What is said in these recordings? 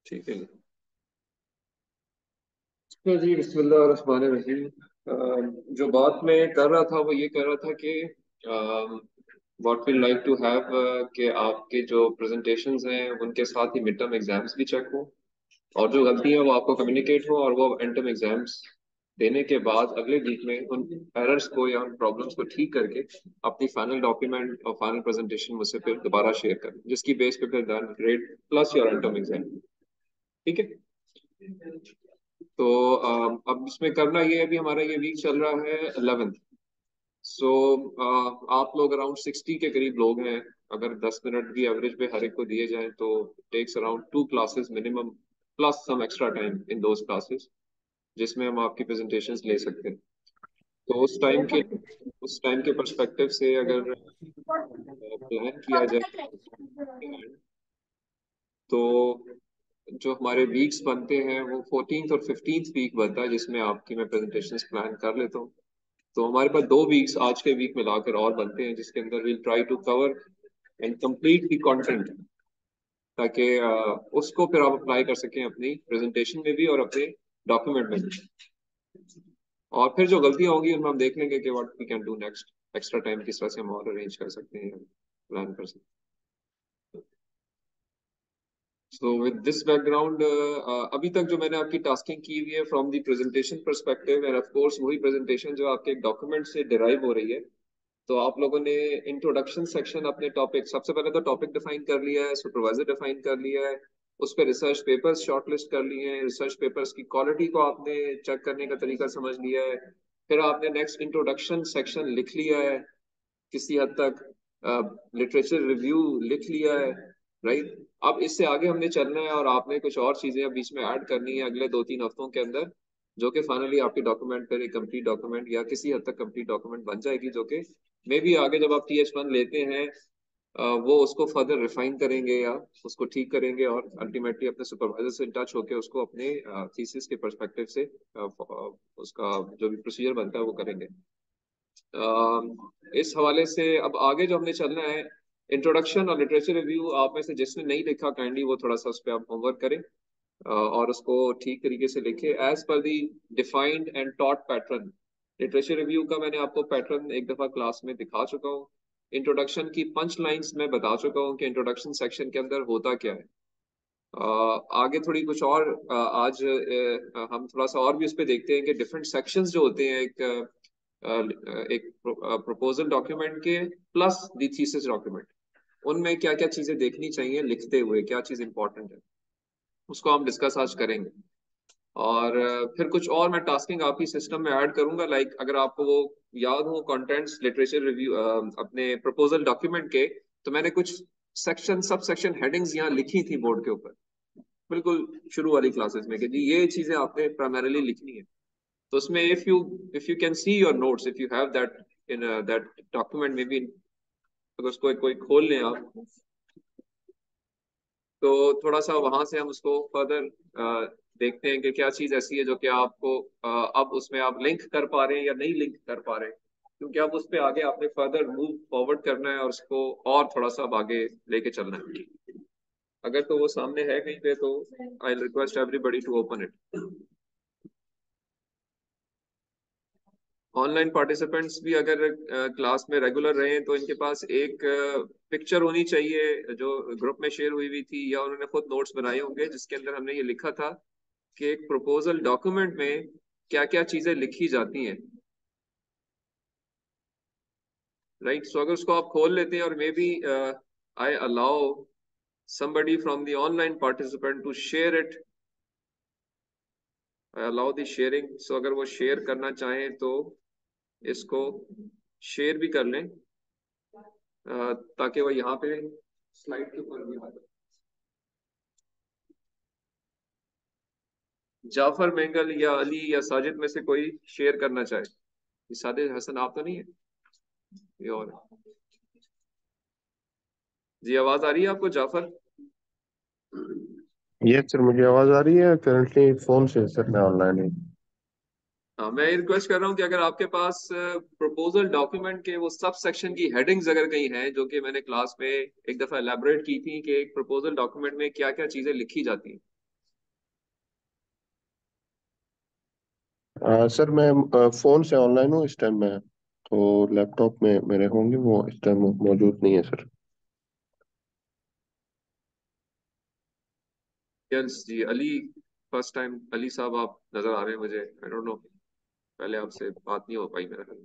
ठीक है। तो जी बिस्मिल्लाहिर्रहमानिर्रहीम। जो बात मैं कर रहा था वो ये कर रहा था कि what we like to have कि आपके जो प्रेजेंटेशंस हैं उनके साथ ही मिड टर्म एग्जाम्स भी चेक हो, और जो गलती है वो आपको कम्युनिकेट हो, और वो एंड टर्म एग्जाम्स देने के बाद अगले वीक में उन एरर्स को या उन प्रॉब्लम्स को ठीक करके अपनी फाइनल डॉक्यूमेंट और फाइनल प्रेजेंटेशन मुझसे फिर दोबारा शेयर करें, जिसकी बेस पे फिर grade plus your and term exam. ठीक है। तो अब इसमें करना ये है, अभी हमारा ये वीक चल रहा है 11th। सो आप लोग अराउंड 60 के करीब लोग हैं। अगर 10 मिनट भी एवरेज पे हर एक को दिए जाएं तो takes around 2 classes minimum, plus some extra time in those classes, जिसमें हम आपकी प्रेजेंटेशंस ले सकते हैं। तो उस टाइम के पर्सपेक्टिव से अगर प्लान किया जाए तो जो हमारे वीक्स बनते हैं वो 14th और 15th वीक बनता है, जिसमें आपकी मैं प्रेजेंटेशंस प्लान कर लेता हूँ। तो हमारे पास 2 वीक्स आज के वीक मिलाकर और बनते हैं, जिसके अंदर will try to cover and complete the content, ताकि उसको फिर आप अप्लाई कर सकें अपनी प्रेजेंटेशन में भी और अपने डॉक्यूमेंट में भी। और फिर जो गलतियां होंगी उनमें हम देख लेंगे कि what we can do next, extra time किस तरह से हम और अरेंज कर सकते हैं, प्लान कर सकते हैं। सो विद दिस बैकग्राउंड, अभी तक जो मैंने आपकी टास्किंग की हुई है from the presentation perspective, end of course वही प्रेजेंटेशन जो आपके डॉक्यूमेंट से डिराइव हो रही है। तो आप लोगों ने इंट्रोडक्शन सेक्शन अपने टॉपिक, सबसे पहले तो टॉपिक डिफाइन कर लिया है, सुपरवाइजर डिफाइन कर लिया है, उस पर रिसर्च पेपर्स शॉर्टलिस्ट कर लिए हैं, रिसर्च पेपर्स की क्वालिटी को आपने चेक करने का तरीका समझ लिया है। फिर आपने नेक्स्ट इंट्रोडक्शन सेक्शन लिख लिया है किसी हद तक, लिटरेचर रिव्यू लिख लिया है, राइट। अब इससे आगे हमने चलना है और आपने कुछ और चीजें अब बीच में ऐड करनी है अगले 2-3 हफ्तों के अंदर, जो कि फाइनली आपकी डॉक्यूमेंट पर एक कंप्लीट डॉक्यूमेंट या किसी हद तक कंप्लीट डॉक्यूमेंट बन जाएगी, जो कि मे भी आगे जब आप TH1 लेते हैं वो उसको फर्दर रिफाइन करेंगे या उसको ठीक करेंगे, और अल्टीमेटली अपने सुपरवाइजर से टच होकर उसको अपने थीसिस के परस्पेक्टिव से उसका जो भी प्रोसीजर बनता है वो करेंगे। इस हवाले से अब आगे जो हमने चलना है, इंट्रोडक्शन और लिटरेचर रिव्यू, आप में से जिसने नहीं लिखा काइंडली वो थोड़ा सा उस पर आप होमवर्क करें, और उसको ठीक तरीके से लिखे as per the defined and taught pattern. Literature review का मैंने आपको पैटर्न एक दफा क्लास में दिखा चुका हूँ। इंट्रोडक्शन की पंच लाइंस मैं बता चुका हूँ कि इंट्रोडक्शन सेक्शन के अंदर होता क्या है। आगे थोड़ी कुछ और आज हम थोड़ा सा और भी उस पर देखते हैं कि डिफरेंट सेक्शंस जो होते हैं एक प्रपोजल डॉक्यूमेंट के प्लस दी थीसिस डॉक्यूमेंट, उनमें क्या क्या चीजें देखनी चाहिए लिखते हुए, क्या चीज इंपॉर्टेंट है, उसको हम डिस्कस आज करेंगे। और फिर कुछ और मैं टास्किंग आपकी सिस्टम में ऐड करूंगा, लाइक अगर आपको वो याद हो कंटेंट्स लिटरेचर रिव्यू अपने प्रपोजल डॉक्यूमेंट के, तो मैंने कुछ सेक्शन सब सेक्शन हेडिंग्स यहाँ लिखी थी बोर्ड के ऊपर, बिल्कुल शुरू वाली क्लासेस में, कि जी ये चीजें आपने प्राइमरीली लिखनी है। तो उसमें if you can see your notes, if you have that in that document में भी, अगर उसको कोई खोल लें आप, तो थोड़ा सा वहां से हम उसको फर्दर देखते हैं कि क्या चीज ऐसी है जो कि आपको अब उसमें आप लिंक कर पा रहे हैं या नहीं लिंक कर पा रहे हैं, क्योंकि अब उस पर आगे आपने फर्दर मूव फॉरवर्ड करना है और उसको और थोड़ा सा अब आगे लेके चलना है। अगर तो वो सामने है कहीं पे तो I request everybody to open it. Online participants भी अगर क्लास में रेगुलर रहे तो इनके पास एक पिक्चर होनी चाहिए जो ग्रुप में शेयर हुई हुई थी, या उन्होंने खुद नोट्स बनाए होंगे जिसके अंदर हमने ये लिखा था कि एक प्रपोजल डॉक्यूमेंट में क्या क्या चीजें लिखी जाती हैं, राइट। सो अगर उसको आप खोल लेते हैं, और maybe I allow somebody from the online participant to share it, I allow the sharing, so अगर वो शेयर करना चाहें तो इसको शेयर भी कर लें, ताकि वो यहाँ पे स्लाइड के ऊपर भी आ जाए। जाफर मेंगल या अली या साजिद में से कोई शेयर करना चाहे। ये साजिद हसन आप तो नहीं है, ये और है। जी आवाज आ रही है आपको जाफर? ये सर मुझे आवाज आ रही है करंटली फोन से सर, मैं ऑनलाइन हूँ। हाँ, मैं रिक्वेस्ट कर रहा हूँ कि अगर आपके पास प्रपोजल डॉक्यूमेंट के वो सब सेक्शन की हेडिंग्स अगर कहीं हैं, जो कि मैंने क्लास में एक दफा एलैबोरेट की थी कि एक प्रपोजल डॉक्यूमेंट में क्या क्या चीजें लिखी जाती हैं, सर मैं फ़ोन से ऑनलाइन हूँ इस टाइम में, तो लैपटॉप में मेरे होंगे, वो इस टाइम मौजूद नहीं है सर। यस जी, अली। फर्स्ट टाइम अली साहब आप नजर आ रहे हैं मुझे, आई डोंट नो, पहले आपसे बात नहीं हो पाई मेरे ख्याल।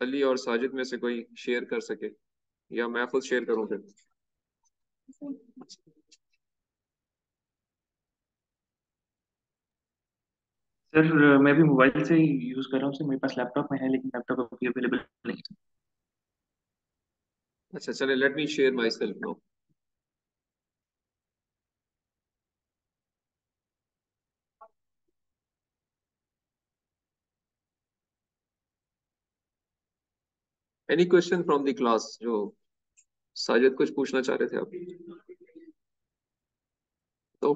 अली और साजिद में से कोई शेयर कर सके, या मैं खुद शेयर करूं फिर? सर मैं भी मोबाइल से ही यूज कर रहा हूँ सर। मेरे पास लैपटॉप में है लेकिन लैपटॉप अभी अवेलेबल नहीं है। अच्छा चले, let me share my self now. Any question from the class? जो साजिद कुछ पूछना चाह रहे थे आप तो?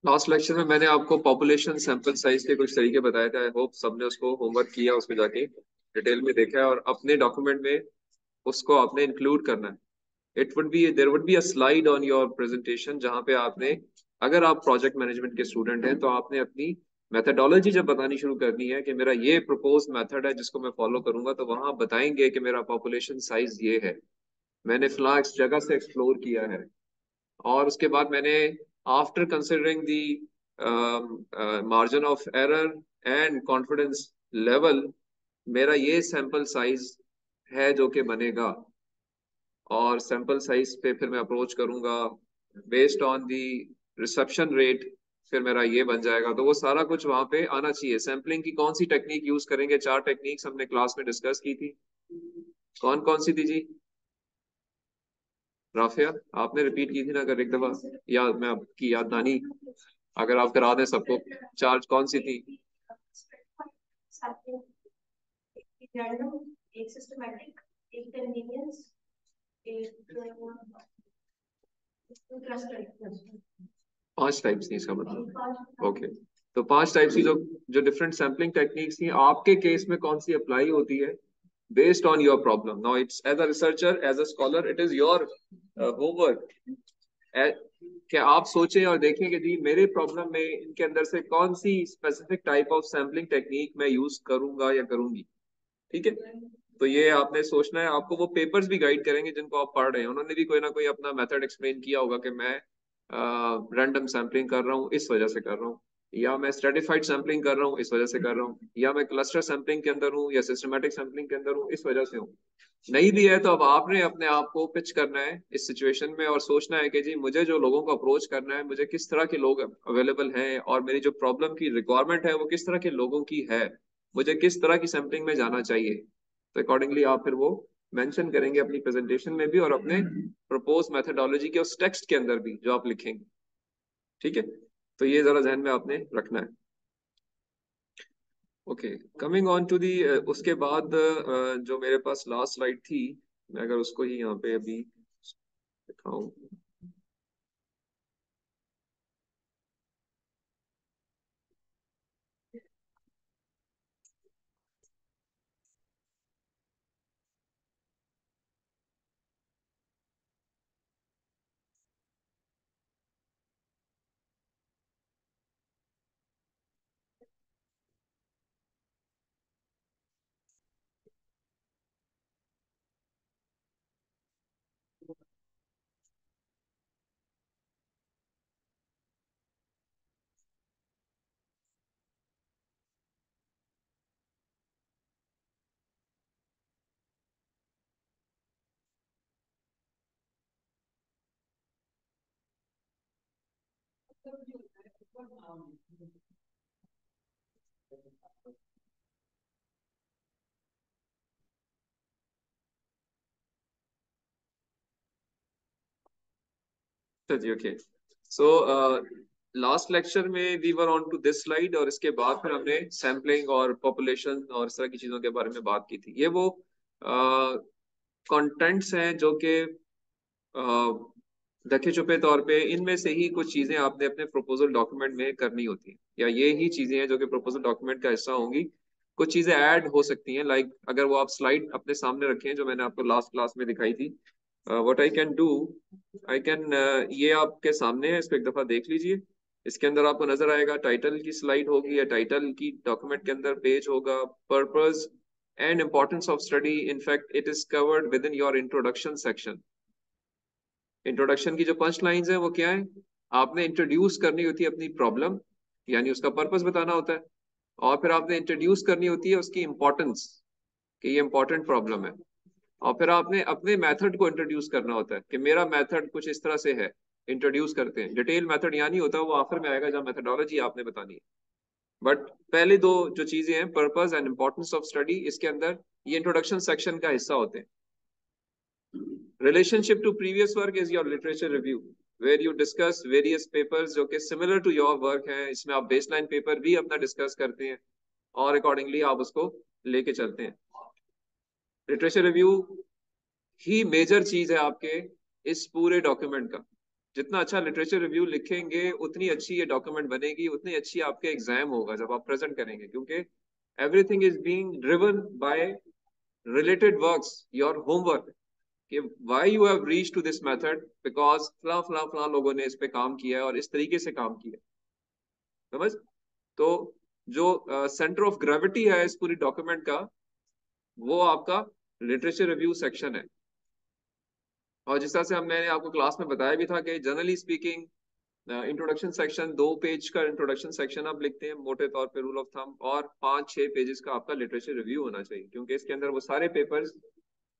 लास्ट लेक्चर में मैंने आपको पॉपुलेशन सैंपल साइज के कुछ तरीके बताए थे। आई होप सबने उसको होमवर्क किया, उसमें जाके डिटेल में देखा है, और अपने डॉक्यूमेंट में उसको आपने इंक्लूड करना है। It would be there would be a slide on your presentation, जहां पे आपने, अगर आप प्रोजेक्ट मैनेजमेंट के स्टूडेंट हैं, तो आपने अपनी मेथडोलॉजी जब बतानी शुरू करनी है कि मेरा ये प्रपोज मेथड है जिसको मैं फॉलो करूंगा, तो वहां बताएंगे कि मेरा पॉपुलेशन साइज ये है, मैंने फला इस जगह से एक्सप्लोर किया है, और उसके बाद मैंने, after considering the margin of error and confidence level, मेरा ये सैंपल साइज है जो कि बनेगा, और सैंपल साइज पे फिर मैं अप्रोच करूंगा based on the reception rate, फिर मेरा ये बन जाएगा। तो वो सारा कुछ वहां पे आना चाहिए। सैम्पलिंग की कौन सी टेक्निक यूज करेंगे? 4 टेक्निक्स हमने क्लास में डिस्कस की थी। कौन कौन सी थी जी? राफिया, आपने रिपीट की थी ना अगर एक दफा, याद मैं आपकी याद नानी, अगर आप करा दें सबको। 4 कौन सी थी? एक सिस्टमैटिक, एक कन्वीनियंस, एक 5 टाइप्स थी इसका मतलब? ओके। तो 5 टाइप्स की जो जो डिफरेंट सैम्पलिंग टेक्निक्स थी, आपके केस में कौन सी अप्लाई होती है based on your problem? Now it's as a researcher, as a scholar, it is your homework कि आप सोचें और देखें कि जी मेरे प्रॉब्लम में इनके अंदर से कौन सी specific type of sampling technique मैं यूज करूंगा या करूंगी। ठीक है? तो ये आपने सोचना है। आपको वो पेपर्स भी गाइड करेंगे जिनको आप पढ़ रहे हैं, उन्होंने भी कोई ना कोई अपना मेथड एक्सप्लेन किया होगा कि मैं रैंडम सैम्पलिंग कर रहा हूँ इस वजह से कर रहा हूँ, या मैं स्ट्रेटिफाइड सैम्पलिंग कर रहा हूँ इस वजह से कर रहा हूँ, या मैं क्लस्टर सैम्पलिंग के अंदर हूँ या सिस्टमेटिक सैम्पलिंग के अंदर हूँ इस वजह से हूँ। नहीं भी है तो अब आपने अपने आप को पिच करना है इस सिचुएशन में, और सोचना है कि जी मुझे जो लोगों को अप्रोच करना है, मुझे किस तरह के लोग अवेलेबल हैं, और मेरी जो प्रॉब्लम की रिक्वायरमेंट है वो किस तरह के लोगों की है, मुझे किस तरह की सैम्पलिंग में जाना चाहिए। तो अकॉर्डिंगली आप फिर वो मेंशन करेंगे अपनी प्रेजेंटेशन में भी, और अपने प्रपोज मेथडोलॉजी के उस टेक्स्ट के अंदर भी जो आप लिखेंगे। ठीक है? तो ये जरा जहन में आपने रखना है। Okay, coming on to the, उसके बाद जो मेरे पास लास्ट स्लाइड थी, मैं अगर उसको ही यहाँ पे अभी दिखाऊं। जी ओके। सो लास्ट लेक्चर में we were on to this slide, और इसके बाद फिर हमने सैम्पलिंग और पॉपुलेशन और इस तरह की चीजों के बारे में बात की थी। ये वो कंटेंट्स हैं जो कि ढके छुपे तौर पे इनमें से ही कुछ चीजें आपने अपने प्रपोजल डॉक्यूमेंट में करनी होती हैं, या ये ही चीजें हैं जो कि प्रपोजल डॉक्यूमेंट का हिस्सा होंगी। कुछ चीजें ऐड हो सकती हैं, लाइक अगर वो आप स्लाइड अपने सामने रखें जो मैंने आपको लास्ट क्लास में दिखाई थी, what I can do, I can, ये आपके सामने है, इसको एक दफा देख लीजिए। इसके अंदर आपको नजर आएगा टाइटल की स्लाइड होगी, या टाइटल की डॉक्यूमेंट के अंदर पेज होगा, purpose and importance of study, in fact it is covered with in your introduction section. Introduction की जो पंच लाइंस है वो क्या है, आपने इंट्रोड्यूस करनी होती है अपनी प्रॉब्लम, यानी उसका पर्पस बताना होता है, और फिर आपने इंट्रोड्यूस करनी होती है उसकी इंपॉर्टेंस, कि ये इंपॉर्टेंट प्रॉब्लम है, और फिर आपने अपने मेथड को इंट्रोड्यूस करना होता है कि मेरा मेथड कुछ इस तरह से है। इंट्रोड्यूस करते हैं, डिटेल मेथड यहाँ नहीं होता, वो आखिर में आएगा जब मेथडोलॉजी आपने बतानी है। बट पहले दो जो चीजें हैं, purpose and importance of study, इसके अंदर ये इंट्रोडक्शन सेक्शन का हिस्सा होते हैं। Relationship to previous work is your literature review, where you discuss various papers जो कि similar to your work हैं। इसमें आप baseline paper भी अपना डिस्कस करते हैं, और अकॉर्डिंगली आप उसको लेके चलते हैं। लिटरेचर रिव्यू ही मेजर चीज है आपके इस पूरे डॉक्यूमेंट का। जितना अच्छा लिटरेचर रिव्यू लिखेंगे उतनी अच्छी ये डॉक्यूमेंट बनेगी, उतनी अच्छी आपके एग्जाम होगा जब आप प्रेजेंट करेंगे, क्योंकि everything is being driven by related works, your homework, कि why you have reach to this method, because फला फला फला लोगों ने इस पे काम किया है और इस तरीके से काम किया, समझ। तो जो सेंटर ऑफ ग्रेविटी है इस पूरी डॉक्यूमेंट का, वो आपका लिटरेचर रिव्यू सेक्शन है। और जिस तरह से मैंने आपको क्लास में बताया भी था कि generally speaking introduction section, 2 page का इंट्रोडक्शन सेक्शन आप लिखते हैं मोटे तौर पे, रूल ऑफ थंब, और 5-6 पेजेस का आपका लिटरेचर रिव्यू होना चाहिए, क्योंकि इसके अंदर वो सारे पेपर्स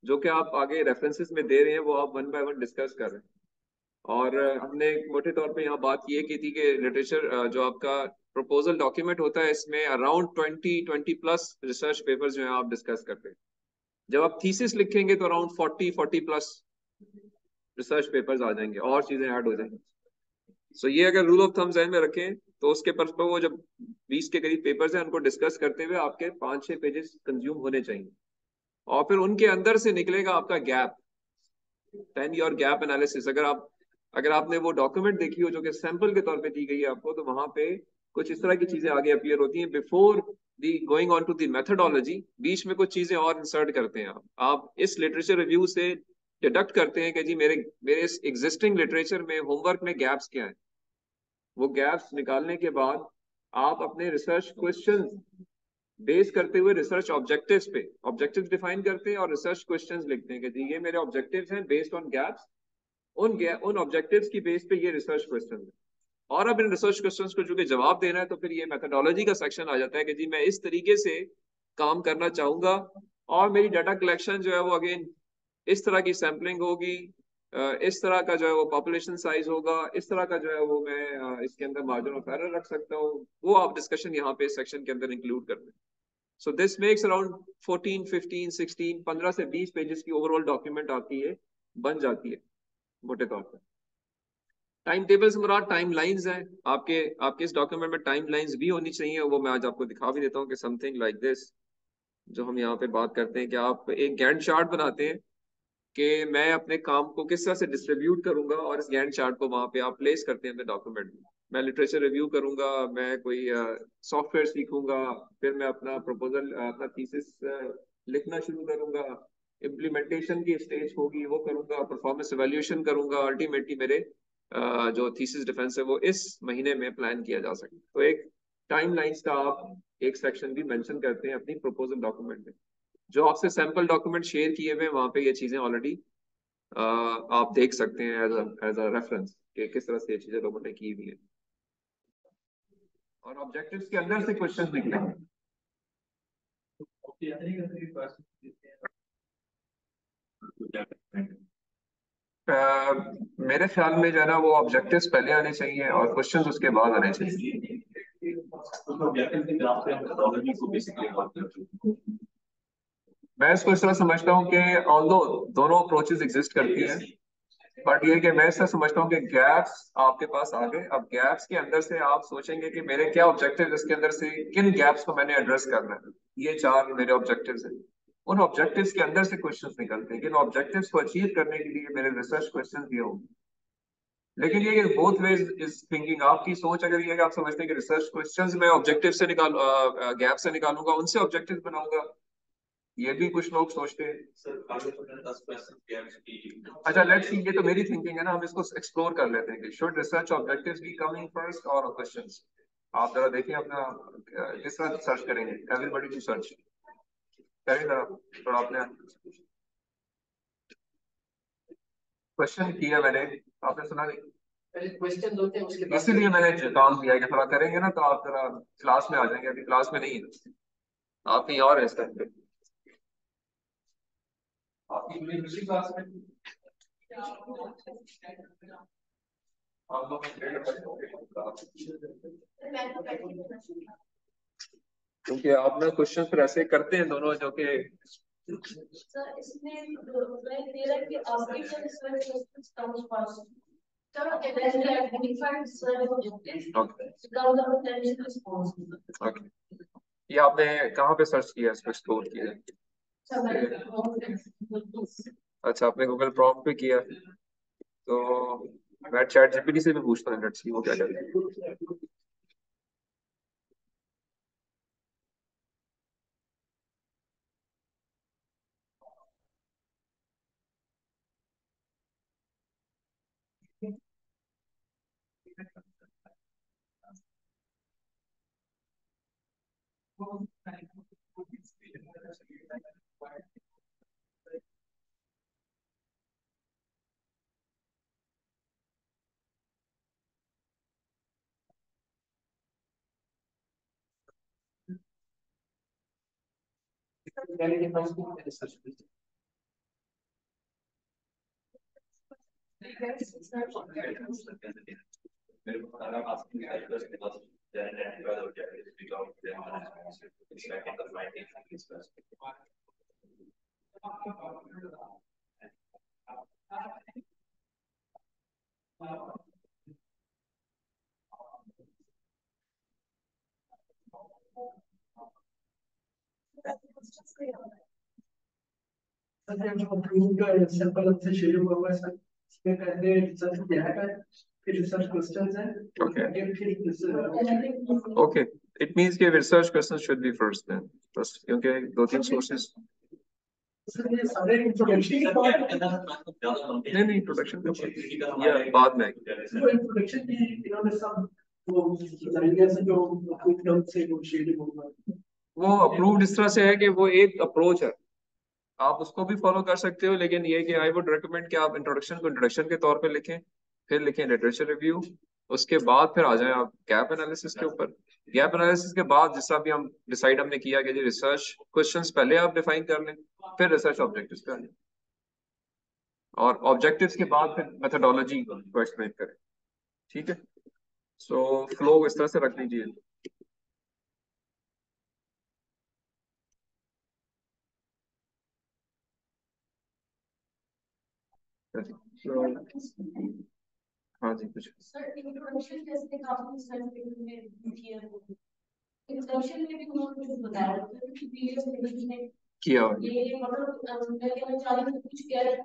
जो कि आप आगे रेफरेंसेस में दे रहे हैं वो आप वन बाय वन डिस्कस कर रहे हैं। और हमने मोटे तौर पे यहाँ बात ये की थी कि लिटरेचर जो आपका प्रपोजल डॉक्यूमेंट होता है, इसमें अराउंड 20-20+ रिसर्च पेपर्स जो है आप डिस्कस करते हैं। जब आप थीसिस लिखेंगे तो अराउंड 40-40+ रिसर्च पेपर्स आ जाएंगे और चीजें ऐड हो जाएंगी। सो ये अगर रूल ऑफ थंब ज़हन में रखें तो उसके पर वो जब 20 के करीब पेपर्स हैं उनको डिस्कस करते हुए आपके 5-6 पेजेस कंज्यूम होने चाहिए, और फिर उनके अंदर से निकलेगा आपका gap, then your gap analysis. अगर आपने वो डॉक्यूमेंट देखी हो जो कि सैंपल के तौर पे दी गई है आपको, तो वहां पे कुछ इस तरह की चीजें आगे अपीयर होती हैं before the going on to the methodology. बीच में कुछ चीजें और इंसर्ट करते हैं आप इस लिटरेचर रिव्यू से डिडक्ट करते हैं कि जी मेरे मेरे इस एग्जिस्टिंग लिटरेचर में होमवर्क में गैप्स क्या है। वो गैप्स निकालने के बाद आप अपने रिसर्च क्वेश्चन बेस करते हुए रिसर्च ऑब्जेक्टिव्स पे ऑब्जेक्टिव्स डिफाइन करते हैं और रिसर्च क्वेश्चंस लिखते हैं कि जी ये मेरे ऑब्जेक्टिव्स हैं बेस्ड ऑन गैप्स, उन ऑब्जेक्टिव्स की बेस पे ये रिसर्च क्वेश्चन है। और अब इन रिसर्च क्वेश्चंस को चूंकि जवाब देना है, तो फिर ये मेथडोलॉजी का सेक्शन आ जाता है कि जी मैं इस तरीके से काम करना चाहूंगा, और मेरी डाटा कलेक्शन जो है वो अगेन इस तरह की सैम्पलिंग होगी, इस तरह का जो है वो पॉपुलेशन साइज होगा, इस तरह का जो है वो मैं इसके अंदर मार्जिन ऑफ एरर रख सकता हूँ, वो आप डिस्कशन यहाँ पे सेक्शन के अंदर इंक्लूड करते हैं। सो दिस मेक्स अराउंड 14, 15, 16, 15 से 20 पेजेस की ओवरऑल डॉक्यूमेंट आती है, बन जाती है मोटे तौर पर। टाइम टेबल से मुराद टाइम लाइंस हैं। आपके आपके इस डॉक्यूमेंट में टाइम लाइंस भी होनी चाहिए, वो मैं आज आपको दिखा भी देता हूँ कि समथिंग लाइक दिस, जो हम यहाँ पे बात करते हैं कि आप एक गैंट चार्ट बनाते हैं कि मैं अपने काम को किस तरह से डिस्ट्रीब्यूट करूंगा, और इस गैंट चार्ट को वहां पे आप प्लेस करते हैं अपने डॉक्यूमेंट में। मैं लिटरेचर रिव्यू करूंगा, मैं कोई सॉफ्टवेयर सीखूंगा, फिर मैं अपना प्रपोजल अपना थीसिस लिखना शुरू करूंगा, इम्प्लीमेंटेशन की स्टेज होगी वो करूंगा, परफॉर्मेंस एवेल्यूएशन करूंगा, अल्टीमेटली मेरे जो थीसिस डिफेंस है वो इस महीने में प्लान किया जा सके। तो एक टाइम लाइंस का आप एक सेक्शन भी मेंशन करते हैं अपनी प्रपोजल डॉक्यूमेंट में। जो आपसे सैंपल डॉक्यूमेंट शेयर किए हुए वहां पे ये चीजें ऑलरेडी आप देख सकते हैं एज अ रेफरेंस कि किस तरह से ये चीजें लोगों ने की हुई है, और ऑब्जेक्टिव्स के अंदर से क्वेश्चन निकले। मेरे ख्याल में जो है ना वो ऑब्जेक्टिव्स पहले आने चाहिए और क्वेश्चंस उसके बाद आने चाहिए। मैं इसको इस तरह समझता हूँ कि ऑल्दो दोनों अप्रोचेस एग्जिस्ट करती हैं, बट ये कि मैं ऐसा समझता हूँ कि गैप्स आपके पास आ गए। अब गैप्स के अंदर से आप सोचेंगे कि मेरे क्या ऑब्जेक्टिव, इसके अंदर से किन गैप्स को मैंने एड्रेस करना है। ये चार मेरे ऑब्जेक्टिव्स हैं। उन ऑब्जेक्टिव्स के अंदर से क्वेश्चंस निकलते हैं कि इन ऑब्जेक्टिव्स को अचीव करने के लिए मेरे रिसर्च क्वेश्चंस दिए होंगे। लेकिन ये बोथ वेज इज थिंकिंग। आपकी सोच अगर ये है कि आप समझते हैं कि रिसर्च क्वेश्चंस मैं ऑब्जेक्टिव से गैप से निकालूंगा, उनसे ऑब्जेक्टिव बनाऊंगा, ये भी कुछ लोग सोचते हैं। अच्छा, लेट्स सी, ये तो मेरी थिंकिंग है ना, हम इसको एक्सप्लोर कर लेते हैं कि should research objectives be coming first और क्वेश्चंस। आप जरा देखिए अपना किस तरह सर्च करेंगे। एवरीबॉडी टू सर्च करें जरा, थोड़ा अपने क्वेश्चन किया मैंने, आपने सुना नहीं? क्वेश्चन होते हैं उसके बाद, इसीलिए मैंने काम किया कि थोड़ा करेंगे ना तो आप जरा क्लास में आ जाएंगे। अभी क्लास में नहीं है, आप कहीं और है इस टाइम पे। आपकी यूनिवर्सिटी क्लास में आप लोग क्योंकि आप ना क्वेश्चन फिर ऐसे करते हैं दोनों जो कि सर इसमें दे रहा है कि आपकी जो रिसर्च कम्स फर्स्ट, ओके। ये आपने कहाँ पे सर्च किया, इसको एक्सप्लोर किया? अच्छा, आपने गूगल प्रॉम्प्ट पे किया। तो मैं चैट जीपीटी से भी पूछता हूँ, लेट्स सी वो क्या कहता है। सिंपल से शुरू होगा सर, इसमें पहले रिसर्च किया है, फिर रिसर्च क्वेश्चंस है। ओके, इट मींस कि research questions should be first then, बस क्योंकि दो तीन सोर्सेस। नहीं नहीं, इंट्रोडक्शन तो या बाद में इंट्रोडक्शन की इन्होंने सब वो आइडिया से जो एकदम से वो शेडिंग होगा, वो अप्रूव्ड इस तरह से है कि वो एक अप्रोच है, आप उसको भी फॉलो कर सकते हो। लेकिन ये कि आई वुड रिकमेंड कि आप इंट्रोडक्शन को इंट्रोडक्शन के तौर पे लिखें, फिर लिखें लिटरेचर रिव्यू, उसके बाद फिर आ जाएं आप गैप एनालिसिस के ऊपर। गैप एनालिसिस के बाद जैसा भी हम डिसाइड हमने किया कि जी रिसर्च क्वेश्चंस पहले आप डिफाइन कर लें, फिर रिसर्च ऑब्जेक्टिव्स पे आ जाएं, और ऑब्जेक्टिव्स के बाद फिर मेथोडोलॉजी को एक्सप्लेन करें। ठीक है, सो फ्लो इस तरह से रख दीजिए। हाँ जी, कुछ सर इंट्रोडक्शन जैसे काफी सर्टिफिकेट में किया है, इंट्रोडक्शन में भी उन्होंने कुछ बताया कि पीडीएफ में किया ये मतलब मैं कहना चाह रही हूँ कुछ कह रहे थे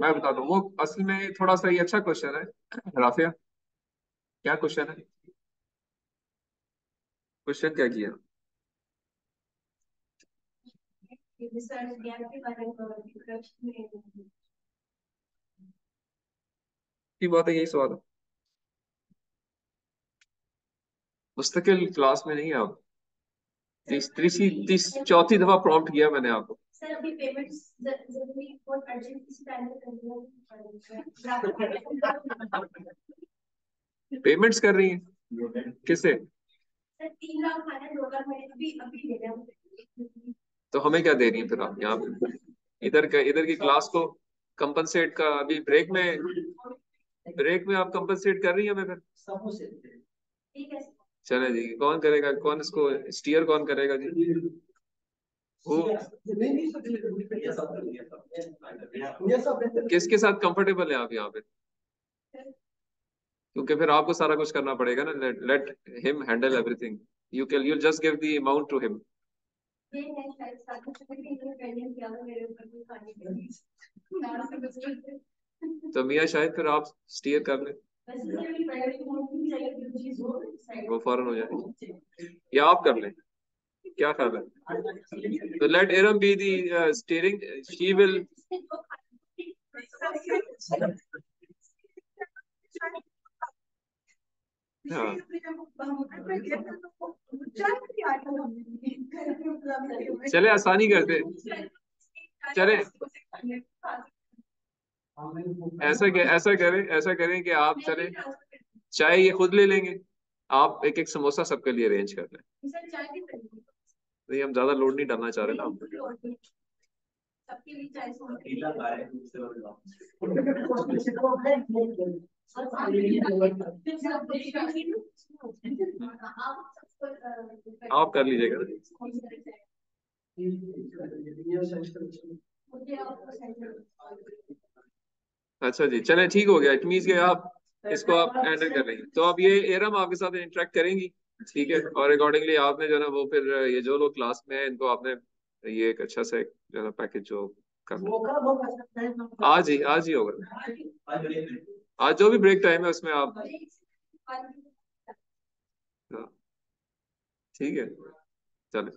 मैं बता दूं वो असल में थोड़ा सा ये अच्छा क्वेश्चन है। राफिया, क्या क्वेश्चन है? क्वेश्चन क्या किया? रिसर्च गैप के बारे में की बात है, यही सवाल है। मुस्तकिल क्लास में नहीं है आप, चौथी दफा प्रॉम्प्ट किया मैंने आपको। सर अभी पेमेंट्स जरूरी और अर्जेंट किसी टाइम पे पेमेंट्स कर रही हैं किसे? सर 3 लाख फाइनल होगा, मैंने अभी अभी दे दिया। तो हमें क्या दे रही है फिर आप यहाँ पे? इधर की क्लास को कंपनसेट का अभी ब्रेक में आप कंपनसेट कर रही हैं हमें फिर। चले जी, कौन करेगा, कौन इसको स्टीयर कौन करेगा जी? वो किसके साथ कंफर्टेबल है आप यहाँ पे? क्योंकि फिर आपको सारा कुछ करना पड़ेगा ना। Let him handle everything. You just give the amount to him. तो मियाँ शायद फिर आप स्टीयर कर लें, वो फौरन हो जाए, या आप कर लें, क्या ख्याल है? तो let Iram be the steering, she will. हाँ चले, आसानी करते, चले ऐसा करें कि आप चले चाय ये खुद ले लेंगे, आप एक एक समोसा सबके लिए अरेंज कर लें। नहीं, हम ज्यादा लोड नहीं डालना चाह रहे ना आप। आप कर लीजिएगा। अच्छा जी, चले ठीक हो गया। इट मीन्स के आप इसको आप हैंडल कर लेंगे। तो अब ये एरम आपके साथ इंटरेक्ट करेंगी, ठीक है, और अकॉर्डिंगली आपने जो ना वो फिर ये जो लोग क्लास में है इनको आपने ये एक अच्छा सा जो ना पैकेज जो करना आज ही होगा। आज जो भी ब्रेक टाइम है उसमें आप, हाँ ठीक है, चले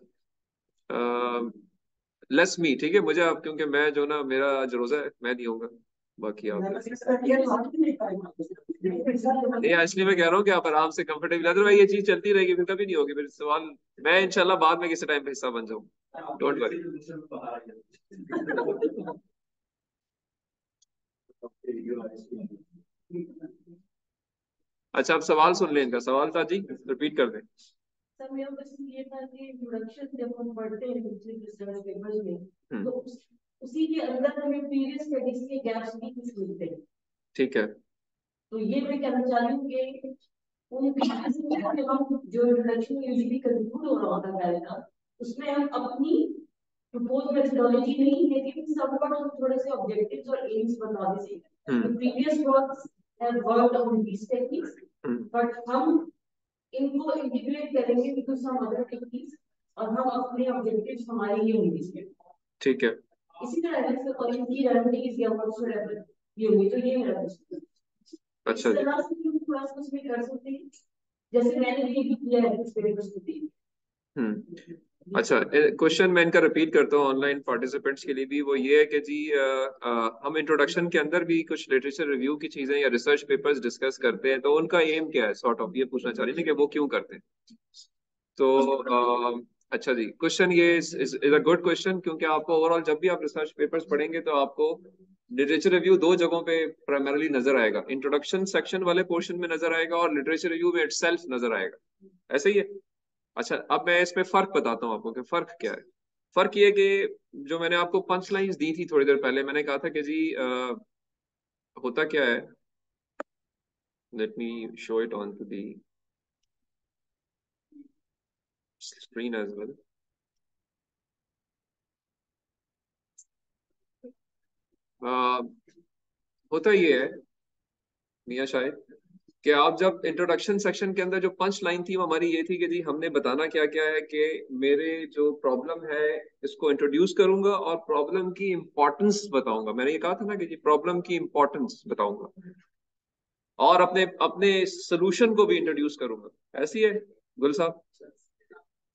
लेट्स मी, ठीक है। मुझे आप, क्योंकि मैं जो ना मेरा आज रोजा है, मैं नहीं होऊंगा, बाकी आप नहीं। एक्चुअली मैं कह रहा हूँ कि आप आराम से कंफर्टेबल, अदरवाइज ये चीज चलती रहेगी फिर कभी नहीं होगी। फिर सवाल, मैं इंशाल्लाह बाद में किसी टाइम पे हिस्सा बन जाऊँ, डोंट वरी। अच्छा, आप सवाल सुन लें, इनका सवाल था जी, रिपीट कर दें। सर मेरा क्वेश्चन ये था कि इंट्रोडक्शन जब हम पढ़ते हैं दूसरे रिसर्च पेपर्स में, तो उसी के अंदर हमें प्रीवियस स्टडीज के गैप्स भी कुछ मिलते हैं, ठीक है। तो ये मैं कहना चाह रही हूँ कि उन हम जो इंट्रोडक्शन यूजुअली कंक्लूड हो रहा होता है ना, उसमें हम अपनी प्रपोज मेथोडोलॉजी नहीं लेकिन समवट हम थोड़े से ऑब्जेक्टिव्स और एम्स बता देते हैं। तो previous works have worked on these techniques, but हम इनको इंटीग्रेट करेंगे विद सम अदर टेक्निक्स, और हम अपने ऑब्जेक्टिव्स हमारे ये होंगे इसमें, ठीक है। इसी तरह से और इनकी रेमेडीज या व्हाटसोएवर ये होंगे। तो ये मेरा क्वेश्चन। अच्छा इस तरह से हम थोड़ा सा उसमें कर सकते हैं, जैसे मैंने ये भी किया है इस पेपर्स में। अच्छा, क्वेश्चन मैं इनका रिपीट करता हूँ ऑनलाइन पार्टिसिपेंट्स के लिए भी। वो ये है कि जी हम इंट्रोडक्शन के अंदर भी कुछ लिटरेचर रिव्यू की चीजें या रिसर्च पेपर्स डिस्कस करते हैं, तो उनका एम क्या है, सॉर्ट ऑफ ये पूछना चाह रही है कि वो क्यों करते हैं। तो अच्छा जी, क्वेश्चन ये इज अ गुड क्वेश्चन, क्योंकि आपको ओवरऑल जब भी आप रिसर्च पेपर्स पढ़ेंगे तो आपको लिटरेचर रिव्यू दो जगहों पे प्राइमरली नजर आएगा। इंट्रोडक्शन सेक्शन वाले पोर्शन में नजर आएगा और लिटरेचर रिव्यू में इटसेल्फ नजर आएगा, ऐसे ही है। अच्छा, अब मैं इसमें फर्क बताता हूँ आपको कि फर्क क्या है। फर्क ये कि जो मैंने आपको पंच लाइन्स दी थी थोड़ी देर पहले, मैंने कहा था कि जी होता क्या है, let me show it on to the screen as well. होता ये है मियाँ शायद कि आप जब इंट्रोडक्शन सेक्शन के अंदर जो पंच लाइन थी वो हमारी ये थी कि जी हमने बताना क्या क्या है कि मेरे जो प्रॉब्लम है इसको इंट्रोड्यूस करूंगा और प्रॉब्लम की इंपॉर्टेंस बताऊंगा। मैंने ये कहा था ना कि जी प्रॉब्लम की इंपॉर्टेंस बताऊंगा और अपने अपने सोल्यूशन को भी इंट्रोड्यूस करूंगा। ऐसी है गुल साहब।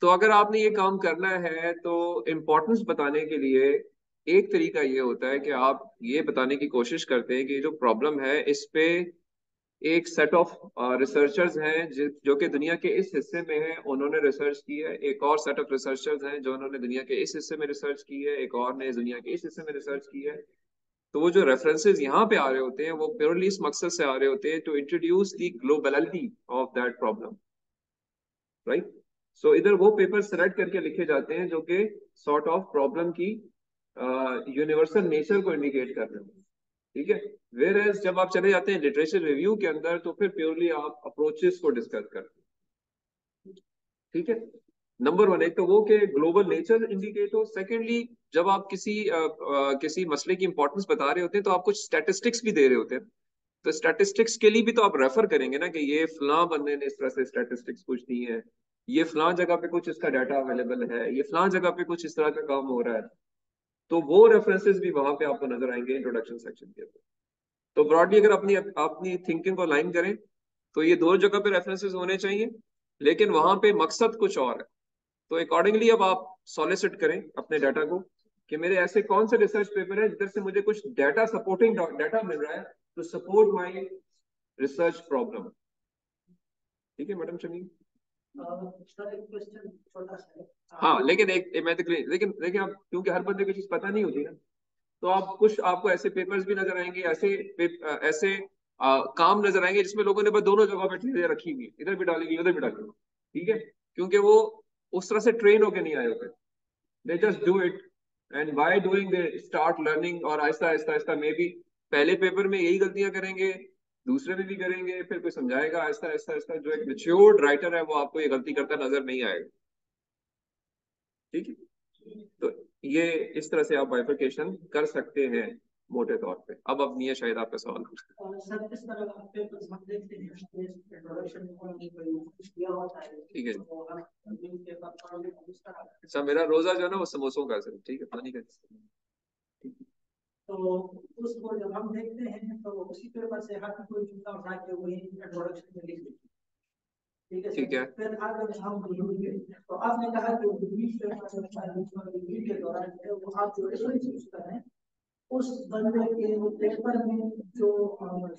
तो अगर आपने ये काम करना है तो इम्पोर्टेंस बताने के लिए एक तरीका ये होता है कि आप ये बताने की कोशिश करते हैं कि जो प्रॉब्लम है इस पे एक सेट ऑफ रिसर्चर्स हैं जो कि दुनिया के इस हिस्से में हैं, उन्होंने रिसर्च की है। एक और सेट ऑफ रिसर्चर्स हैं जो उन्होंने दुनिया के इस हिस्से में रिसर्च की है, एक और ने दुनिया के इस हिस्से में रिसर्च की है। तो वो जो रेफरेंसेस यहाँ पे आ रहे होते हैं वो प्योरली इस मकसद से आ रहे होते हैं to introduce the globality of that problem, right. So इधर वो पेपर सेलेक्ट करके लिखे जाते हैं जो कि सॉर्ट ऑफ प्रॉब्लम की यूनिवर्सल नेचर को इंडिकेट कर रहे हो, ठीक है। वेयर एज जब आप चले जाते हैं लिटरेचर रिव्यू के अंदर तो फिर प्योरली आप अप्रोचेस को डिस्कस करते हैं, ठीक है। नंबर वन, एक तो वो कि ग्लोबल नेचर इंडिकेट हो। सेकेंडली, जब आप किसी मसले की इंपॉर्टेंस बता रहे होते हैं तो आप कुछ स्टैटिस्टिक्स भी दे रहे होते हैं, तो स्टैटिस्टिक्स के लिए भी तो आप रेफर करेंगे ना कि ये फलां बंदे ने इस तरह से स्टैटिस्टिक्स कुछ दी है, ये फलां जगह पे कुछ इसका डाटा अवेलेबल है, ये फलां जगह पे कुछ इस तरह का काम हो रहा है। तो वो रेफरेंसेस भी वहां पे आपको नजर आएंगे इंट्रोडक्शन सेक्शन के अंदर। तो ब्रॉडली अगर अपनी अपनी थिंकिंग को लाइन करें तो ये दो जगह पे रेफरेंसेस होने चाहिए, लेकिन वहां पे मकसद कुछ और है। तो अकॉर्डिंगली अब आप सॉलिसिट करें अपने डाटा को कि मेरे ऐसे कौन से रिसर्च पेपर है जिधर से मुझे कुछ डाटा सपोर्टिंग डाटा मिल रहा है to support my research problem. ठीक है मैडम शमी? सर एक क्वेश्चन छोटा सा है। हाँ, लेकिन लेकिन देखिए आप, क्योंकि हर बंदे को चीज पता नहीं होती ना, तो आप कुछ आपको ऐसे पेपर्स भी नजर आएंगे, ऐसे काम नजर आएंगे जिसमें लोगों ने बस दोनों जगह पे चीजें रखी हुई, इधर भी डालेंगे उधर भी डालेंगे, ठीक है, क्योंकि वो उस तरह से ट्रेन होके नहीं आए होते। They just do it and by doing they start learning, और आहिस्ता आहिस्ता आहिस्ता मे बी पहले पेपर में यही गलतियां करेंगे, दूसरे में भी करेंगे, फिर कोई समझाएगा, आहिस्ता आहिस्ता आहिस्ता जो एक मैच्योर्ड राइटर है वो आपको ये गलती करता नजर नहीं आएगा, ठीक है। तो ये इस तरह से आप बाइफरकेशन कर सकते हैं मोटे तौर पे। अब मियां शायद आपका सवाल पूछते और सर किस तरह आप पेपर्स हम देखते हैं इंट्रोडक्शन में कुछ दिया होता है, हैं, ठीक है। तो हम न्यूज़पेपर पढ़ने को इस तरह अच्छा, मेरा रोजा जो है ना वो समोसों का है, ठीक है, पानी का। तो उसको जब हम देखते हैं तो उसी पेपर से हर कोई चुनता उठा के वही इंट्रोडक्शन में लिख देते हैं। ठीक है ठीक है। फिर आगे हम लिखेंगे। तो आपने कहा कि बीच पेपर के दौरान जो है वो आप जो रेफरेंस यूज कर रहे हैं उस बंदे के पेपर में जो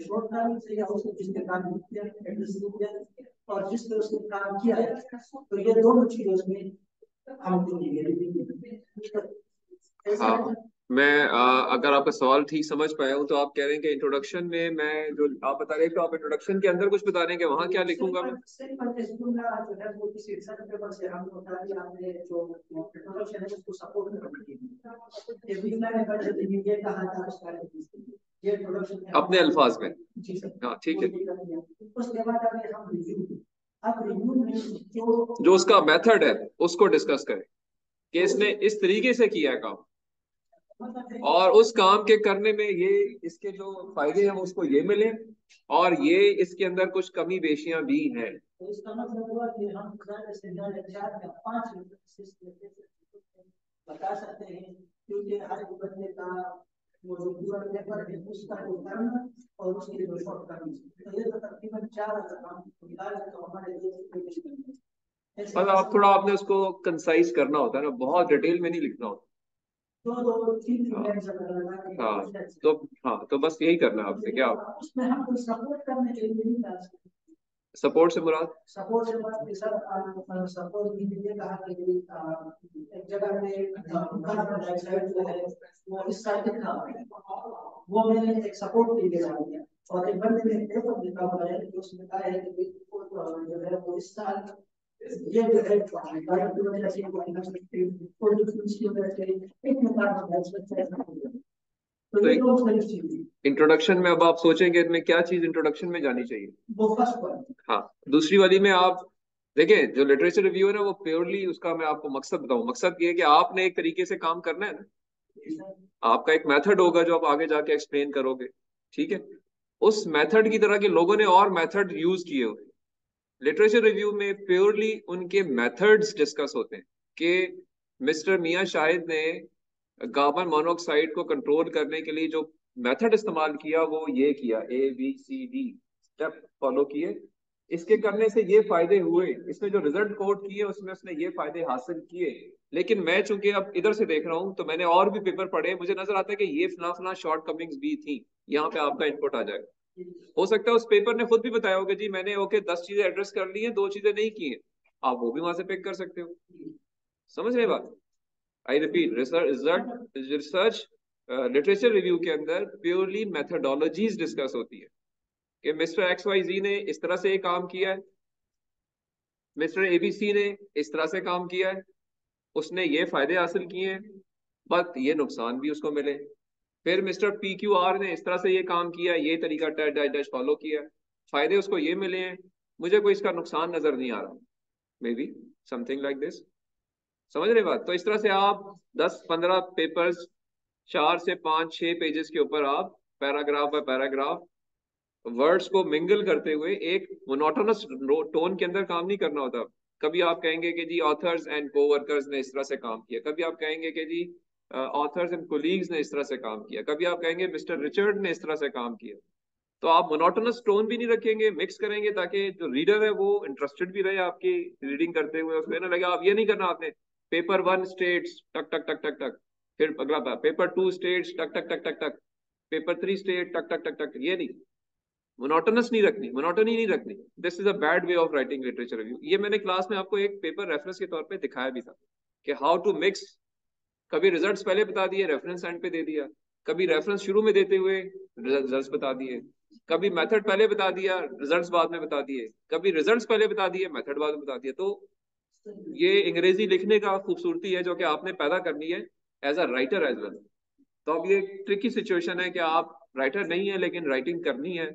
शॉर्ट टर्म से या उसने जिसने काम किया एड्रेस किया और जिस पे उसने काम किया है, तो ये दोनों चीजें उसमें हम हाँ, मैं अगर आपका सवाल ठीक समझ पाया हूँ तो आप कह रहे हैं कि इंट्रोडक्शन में मैं जो आप बता रहे हैं, तो आप इंट्रोडक्शन के अंदर कुछ बता रहे हैं कि वहाँ क्या लिखूंगा मैं? अपने अल्फाज में। हाँ, ठीक है। उसके बाद अगर हम रिव्यू, अब रिव्यू में जो उसका मेथड है उसको डिस्कस करें कि इसने इस तरीके से किया है काम, और उस काम के करने में ये इसके जो फायदे हैं उसको ये मिले, और ये इसके अंदर कुछ कमी बेशियां भी हैं। तो इसका मतलब हुआ कि हम ज्यादा से ज्यादा 4 या 5 बता सकते हैं, क्योंकि हर एक बंदे का वो जो पूरा पेपर है उसका जो टर्म और उसके जो शॉर्ट टर्म, तो ये तो तकरीबन 4 हम निकाल तो हमारे देश में मतलब आप थोड़ा आपने उसको कंसाइज करना होता है ना, बहुत डिटेल में नहीं लिखना होता। हाँ, तो हाँ, तो बस यही करना है आपसे। क्या उसमें हम कोई सपोर्ट करने के लिए नहीं कर सकते। सपोर्ट से मुराद? सपोर्ट से मुराद सर सपोर्ट भी ये कहा कि एक जगह पे कार्बन डाइऑक्साइड जो है वो इस साइड लिखा हुआ है, वो मैंने एक सपोर्ट के लिए डाल दिया, और एक बंदे ने पेपर लिखा हुआ है कि उसमें कहा है कि जो है वो इस साल ये जो है बायो की वजह से पॉल्यूशन की वजह से इतने कार्बन डाइऑक्साइड। तो इंट्रोडक्शन में अब आप सोचेंगे इनमें क्या चीज इंट्रोडक्शन में जानी चाहिए, वो फर्स्ट पॉइंट। हाँ, दूसरी वाली में आप देखें जो लिटरेचर रिव्यू है ना वो प्योरली उसका मैं आपको मकसद बताऊं, मकसद ये है कि आपने एक तरीके से काम करना है ना, आपका एक मेथड होगा जो आप आगे जाके एक्सप्लेन करोगे, ठीक है। उस मेथड की तरह के लोगों ने और मेथड यूज किए हुए, लिटरेचर रिव्यू में प्योरली उनके मेथड्स डिस्कस होते हैं कि मिस्टर मियां शाहिद ने कार्बन मोनोऑक्साइड को कंट्रोल करने के लिए जो मेथड इस्तेमाल किया वो ये किया, ABCD स्टेप फॉलो किए, इसके करने से ये फायदे हुए, इसने जो रिजल्ट कोट किए उसमें उसने ये फायदे हासिल किए। लेकिन मैं चूंकि अब इधर से देख रहा हूं तो मैंने और भी पेपर पढ़े, मुझे नजर आता है कि ये फला फला शॉर्ट कमिंग्स भी थी, यहाँ पे आपका इनपुट आ जाएगा। हो सकता है उस पेपर ने खुद भी बताया होगा जी मैंने ओके 10 चीजें एड्रेस कर ली हैं, 2 चीजें नहीं की हैं, आप वो भी वहां से पिक कर सकते हो। समझ रहे बात? I repeat, research literature review के अंदर प्योरली मेथडोलॉजीज डिस्कस होती है कि मिस्टर XYZ ने इस तरह से काम किया है, मिस्टर ABC ने इस तरह से काम किया है, उसने ये फायदे हासिल किए हैं, बट ये नुकसान भी उसको मिले। फिर मिस्टर PQR ने इस तरह से ये काम किया, ये तरीका डैश डैश डैश फॉलो किया, फायदे उसको ये मिले हैं, मुझे कोई इसका नुकसान नजर नहीं आ रहा। May be something like this, समझ रहे बात? तो इस तरह से आप 10-15 पेपर्स, 4 से 5-6 पेजेस के ऊपर आप पैराग्राफ बाय पैराग्राफ वर्ड्स को मिंगल करते हुए एक मोनोटोनस टोन के अंदर काम नहीं करना होता। कभी आप कहेंगे कि जी ऑथर्स एंड कोवर्कर्स ने इस तरह से काम किया, कभी आप कहेंगे कि जी ऑथर्स एंड कोलीग्स ने इस तरह से काम किया, कभी आप कहेंगे मिस्टर रिचर्ड ने इस तरह से काम किया। तो आप मोनोटोनस टोन भी नहीं रखेंगे, मिक्स करेंगे ताकि जो रीडर है वो इंटरेस्टेड भी रहे आपकी रीडिंग करते हुए, उसको ना लगे आप ये नहीं करना आपने पेपर 1 स्टेट्स टक टक टक टक टक, फिर अगला पेपर 2 स्टेट्स टक टक टक टक टक, पेपर 3 स्टेट टक टक टक टक, ये नहीं, मोनोटोनस नहीं रखनी, मोनोटोनी नहीं रखनी। This is a bad way of writing literature review. ये मैंने क्लास में आपको एक पेपर रेफरेंस के तौर पे दिखाया भी था कि हाउ टू मिक्स। कभी रिजल्ट्स पहले बता दिए, रेफरेंस एंड पे दे दिया, कभी रेफरेंस शुरू में देते हुए रिजल्ट्स बता दिए, कभी मेथड पहले बता दिया, रिजल्ट्स बाद में बता दिए, कभी रिजल्ट्स पहले बता दिए, मेथड बाद में बता दिया। तो ये अंग्रेजी लिखने का खूबसूरती है जो कि आपने पैदा करनी है as a writer as well. तो अब ये ट्रिकी सिचुएशन है कि आप राइटर नहीं है लेकिन राइटिंग करनी है,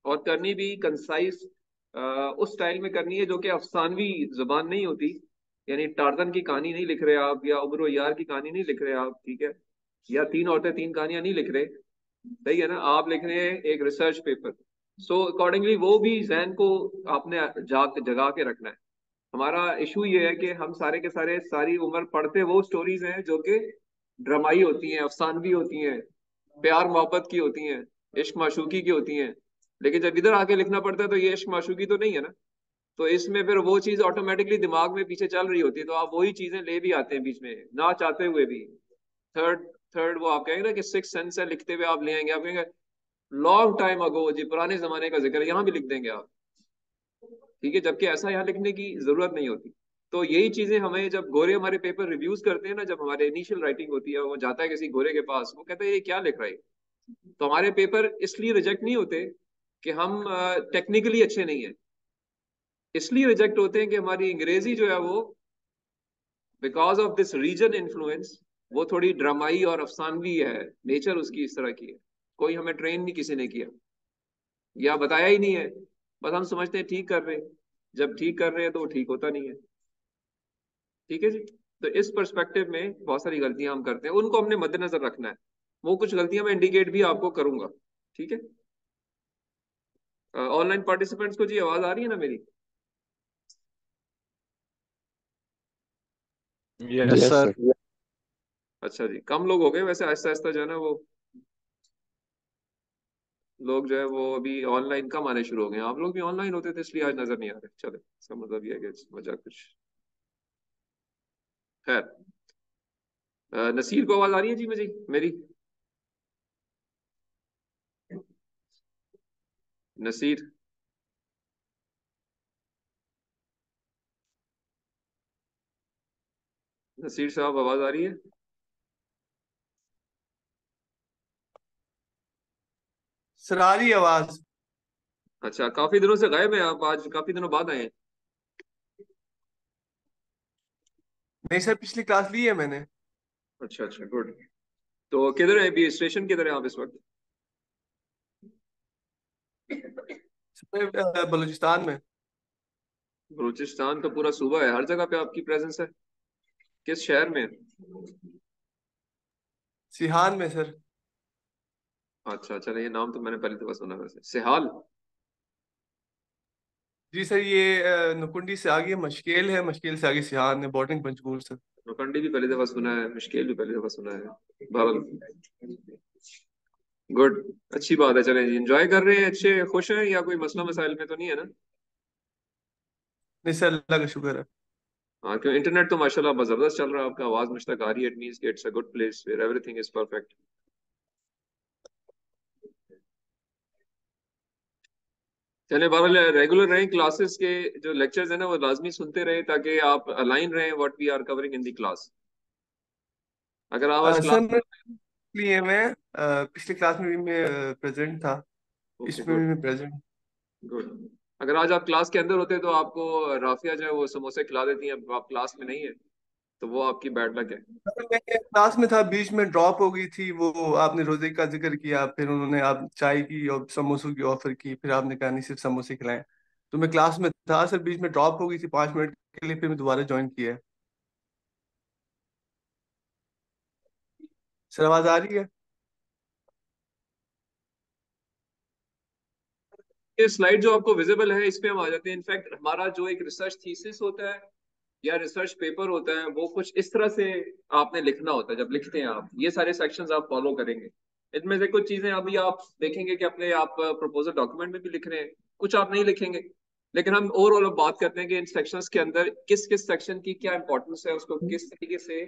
और करनी भी कंसाइज उस स्टाइल में करनी है जो कि अफसानवी जुबान नहीं होती। यानी टार्जन की कहानी नहीं लिख रहे आप, या उमर यार की कहानी नहीं लिख रहे आप, ठीक है, या 3 औरतें 3 कहानियां नहीं लिख रहे, सही है ना, आप लिख रहे हैं एक रिसर्च पेपर। सो अकॉर्डिंगली वो भी जहन को आपने जगा के रखना है। हमारा इशू ये है कि हम सारे के सारे सारी उम्र पढ़ते वो स्टोरीज हैं जो कि ड्रामाई होती हैं, अफसानवी होती हैं, प्यार मोहब्बत की होती हैं, इश्क माशूकी की होती हैं, लेकिन जब इधर आके लिखना पड़ता है तो ये इश्क माशूकी तो नहीं है ना। तो इसमें फिर वो चीज ऑटोमेटिकली दिमाग में पीछे चल रही होती है, तो आप वही चीजें ले भी आते हैं बीच में ना चाहते हुए भी। थर्ड थर्ड वो आप कहेंगे ना कि सिक्स सेंस है, लिखते हुए आप ले आएंगे, आप कहेंगे लॉन्ग टाइम अगो जी, पुराने जमाने का जिक्र है, यहाँ भी लिख देंगे आप, ठीक है, जबकि ऐसा यहाँ लिखने की जरूरत नहीं होती। तो यही चीजें हमें, जब गोरे हमारे पेपर रिव्यूज करते हैं ना, जब हमारे इनिशियल राइटिंग होती है, वो जाता है किसी गोरे के पास, वो कहता है ये क्या लिख रहा है, तो हमारे पेपर इसलिए रिजेक्ट नहीं होते कि हम टेक्निकली अच्छे नहीं है, इसलिए रिजेक्ट होते हैं कि हमारी अंग्रेजी जो है वो because of this reason influence वो थोड़ी ड्रामाई और अफसानवी है, नेचर उसकी इस तरह की है। कोई हमें ट्रेन नहीं किसी ने किया या बताया ही नहीं है, बस हम समझते हैं ठीक कर रहे हैं, जब ठीक कर रहे हैं तो वो ठीक होता नहीं है। ठीक है जी। तो इस पर्सपेक्टिव में बहुत सारी गलतियां हम करते हैं, उनको हमने मद्देनजर रखना है। वो कुछ गलतियां मैं इंडिकेट भी आपको करूंगा, ठीक है। ऑनलाइन पार्टिसिपेंट्स को जी आवाज आ रही है ना मेरी? Yes yes sir. सर। अच्छा जी, कम लोग हो गए वैसे, आहिस्ता आहिस्ता जो है ना वो लोग जो है वो अभी ऑनलाइन कम आने शुरू हो गए हैं। आप लोग भी ऑनलाइन होते थे इसलिए आज नजर नहीं आ रहे, चले, इसका मतलब ये है कि वजह कुछ खैर। नसीर को आवाज आ रही है जी मुझे मेरी? नसीर, नसीर साहब आवाज आ रही है? सर आ रही है आवाज। अच्छा, काफी दिनों से गायब हैं आप, आज काफी दिनों बाद आए हैं। नहीं सर, पिछली क्लास ली है मैंने। अच्छा अच्छा, गुड। तो किधर है अभी, स्टेशन किधर है आप इस वक्त? सर, बलूचिस्तान में। बलूचिस्तान तो पूरा सूबा है, हर जगह पे आपकी प्रेजेंस है। किस शहर में? सिहान में सर। अच्छा अच्छा, ये नाम तो मैंने पहली दफा सुना है वैसे, सिहाल। जी सर, ये नुकुंडी से आगे मशकेल है, मशकेल से आगे सिहान है, बॉर्डरिंग पंचकूल सर। नौकंडी भी पहली दफा सुना है, मुश्किल भी पहली दफा सुना है। बहरहाल गुड, अच्छी बात है। चलें, एंजॉय कर रहे हैं, अच्छे खुश हैं, या कोई मसला मसाइल में तो नहीं है ना? नहीं सर, अल्लाह का शुक्र है। हाँ, क्यों इंटरनेट तो माशाल्लाह बहुत जबरदस्त चल रहा है, आपका आवाज मुझ तक आ रही है, इट मींस कि it's a good place where everything is perfect. चले, बहरहाल रेगुलर रहें, क्लासेस के जो लेक्चर्स है ना वो लाजमी सुनते रहें ताकि आप अलाइन रहें what we are covering in the class. अगर आप आज सर क्लास, मैं लिए मैं पिछली क्लास में भी मैं प्रेजेंट था, ओके इसमें भी गुड मैं प्रेजेंट। गुड। अगर आज आप क्लास के अंदर होते तो आपको राफिया जो है वो समोसे खिला देती हैं, अब आप क्लास में नहीं है, तो वो आपकी बैड लक है। मैं क्लास में था, बीच में ड्रॉप हो गई थी वो, आपने रोजे का जिक्र किया, फिर उन्होंने आप चाय की और समोसों की ऑफर की, फिर आपने कहा नहीं सिर्फ समोसे खिलाएं। तो मैं क्लास में था सर, बीच में ड्रॉप हो गई थी 5 मिनट के लिए, फिर मैं दोबारा ज्वाइन किया है। सर आवाज आ रही है? ये स्लाइड जो आपको विजिबल है, इस पे हम आ जाते हैं। इनफैक्ट हमारा जो एक रिसर्च थीसिस होता है या रिसर्च पेपर होता है, वो कुछ इस तरह से आपने लिखना होता है। जब लिखते हैं आप, ये सारे सेक्शंस आप फॉलो करेंगे। इनमें से कुछ चीजें अभी आप देखेंगे कि अपने आप प्रपोजल डॉक्यूमेंट में भी लिख रहे हैं, कुछ आप नहीं लिखेंगे। लेकिन हम ओवरऑल अब बात करते हैं कि इन सेक्शंस के अंदर किस किस सेक्शन की क्या इंपॉर्टेंस है, उसको किस तरीके से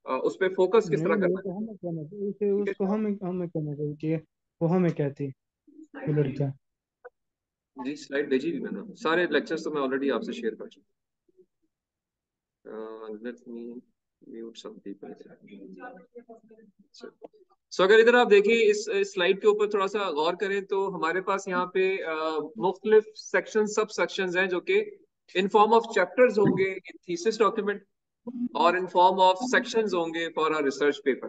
उस पर फोकस किस तरह नहीं, वो करना तो है। हमें कहना चाहिए उसे, ठीक है उसको हमें कहना चाहिए कि वो हमें कहती वो लड़कियां। जी, स्लाइड भेजी थी मैंने, सारे लेक्चर्स तो मैं ऑलरेडी आपसे शेयर कर चुका हूं। Let me mute some people. So अगर इधर आप देखिए, इस स्लाइड के ऊपर थोड़ा सा गौर करें तो हमारे पास यहाँ पे मुख्तलिफ सेक्शन, सब सेक्शंस हैं जो कि इन फॉर्म ऑफ चैप्टर्स होंगे इन थीसिस डॉक्यूमेंट, और इन फॉर्म ऑफ सेक्शंस होंगे for our research paper.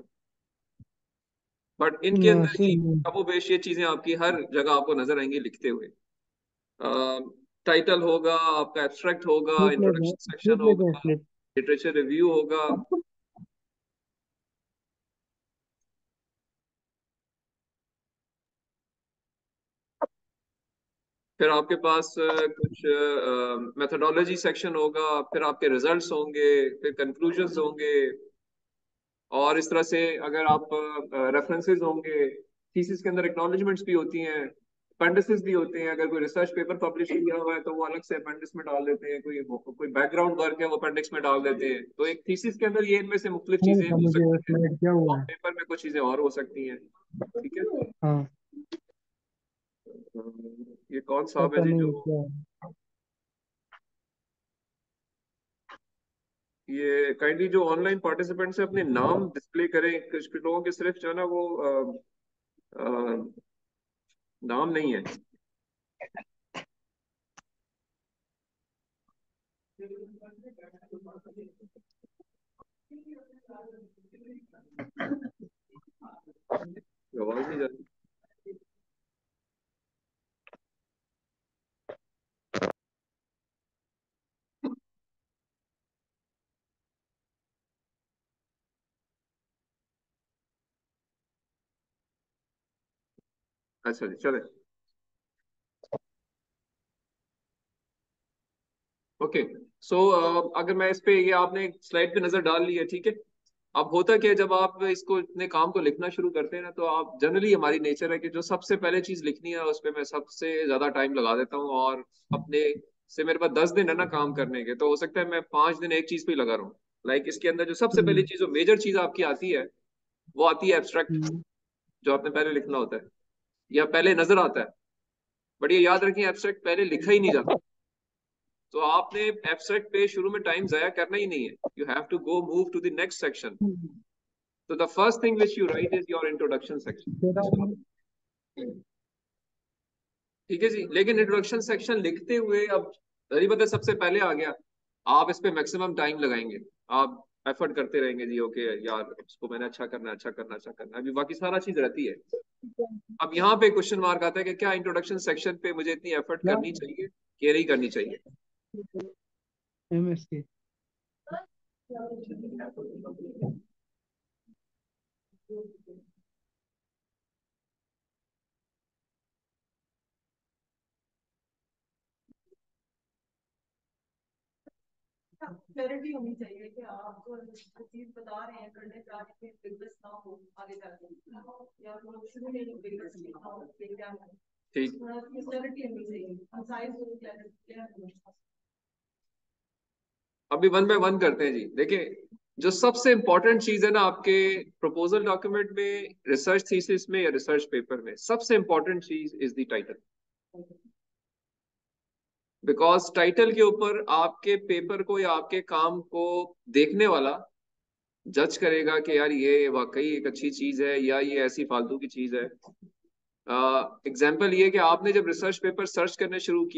But इनके अंदर ही नहीं, कमोबेश ये चीजें आपकी हर जगह आपको नजर आएंगी लिखते हुए। टाइटल होगा आपका, एब्स्ट्रैक्ट होगा, स्लिप ले जाए, इंट्रोडक्शन सेक्शन स्लिप ले जाए, होगा, स्लिप। लिटरेचर रिव्यू होगा। फिर आपके पास कुछ मेथोडोलॉजी सेक्शन होगा, फिर आपके रिजल्ट्स होंगे, फिर कंक्लूजन्स होंगे, और इस तरह से अगर आप रेफरेंसेस होंगे। थीसिस के अंदर एक्नॉलेजमेंट्स भी होती हैं, अपेंडिसेस भी होते हैं। अगर कोई रिसर्च पेपर पब्लिश किया हुआ है तो वो अलग से अपेंडिक्स में डाल देते हैं, कोई बैकग्राउंड वर्क है वो अपेंडिक्स में डाल देते हैं। तो एक थीसिस के अंदर ये इनमें से मुख्तलिफ नहीं चीजें पता हो मुझे सकती हैं, स्लाइड क्या और हुआ है। पेपर में कुछ चीजें और हो सकती हैं। ठीक है। हाँ, ये कौन साहब है पता जी नहीं जो, क्या है। ये काइंडली जो ऑनलाइन पार्टिसिपेंट्स है अपने नाम डिस्प्ले करें। कुछ लोगों के सिर्फ जो है ना वो नाम नहीं है। आवाज नहीं जाती। अच्छा जी, चले। ओके। सो अगर मैं इस पे, ये आपने स्लाइड पे नजर डाल ली है, ठीक है। अब होता क्या है, जब आप इसको इतने काम को लिखना शुरू करते हैं ना, तो आप जनरली, हमारी नेचर है कि जो सबसे पहले चीज लिखनी है उस पर मैं सबसे ज्यादा टाइम लगा देता हूँ। और अपने से मेरे पास 10 दिन है ना काम करने के, तो हो सकता है मैं 5 दिन एक चीज पे ही लगा रहा हूँ। लाइक इसके अंदर जो सबसे पहली हम्म, चीज, जो मेजर चीज आपकी आती है, वो आती है एब्स्ट्रैक्ट, हम्म, जो आपने पहले लिखना होता है या पहले नजर आता है। बट ये याद रखिए, एब्स्ट्रैक्ट पहले लिखा ही नहीं जाता। तो आपने एब्स्ट्रैक्ट पे शुरू में टाइम जाया करना ही नहीं है। You have to go move to the next section. तो the first thing which you write is your introduction फिर सेक्शन, इसको। आपने ठीक है जी। लेकिन इंट्रोडक्शन सेक्शन लिखते हुए अब दरी बता सबसे पहले आ गया, आप इस पे मैक्सिमम टाइम लगाएंगे। आप एफर्ट करते रहेंगे जी, ओके यार इसको मैंने अच्छा करना है, अच्छा करना, अच्छा करना है, अभी बाकी सारा चीज रहती है। अब यहाँ पे क्वेश्चन मार्क आता है कि क्या इंट्रोडक्शन सेक्शन पे मुझे इतनी एफर्ट क्या करनी चाहिए कि नहीं करनी चाहिए। एमएससी। क्लैरिटी होनी चाहिए कि आप जो चीज बता रहे हैं, करने जा रहे हैं, बिजनेस ना हो आगे जाके, या फिर शुरू में ही बिजनेस ना हो, ये क्या है। ठीक। थोड़ा सी क्लैरिटी होनी चाहिए, कंसाइज हो, क्लियर हो। अभी वन बाय वन करते हैं जी। देखिए, जो सबसे इंपॉर्टेंट चीज है ना आपके प्रपोजल डॉक्यूमेंट में, रिसर्च थीसिस में या रिसर्च पेपर में, सबसे इंपॉर्टेंट चीज is the title. Because title के ऊपर आपके पेपर को या आपके काम को देखने वाला जज करेगा कि यार ये वाकई एक अच्छी चीज है या ये ऐसी फालतू की चीज है। एग्जाम्पल ये कि आपने जब रिसर्च पेपर सर्च करने शुरू किया,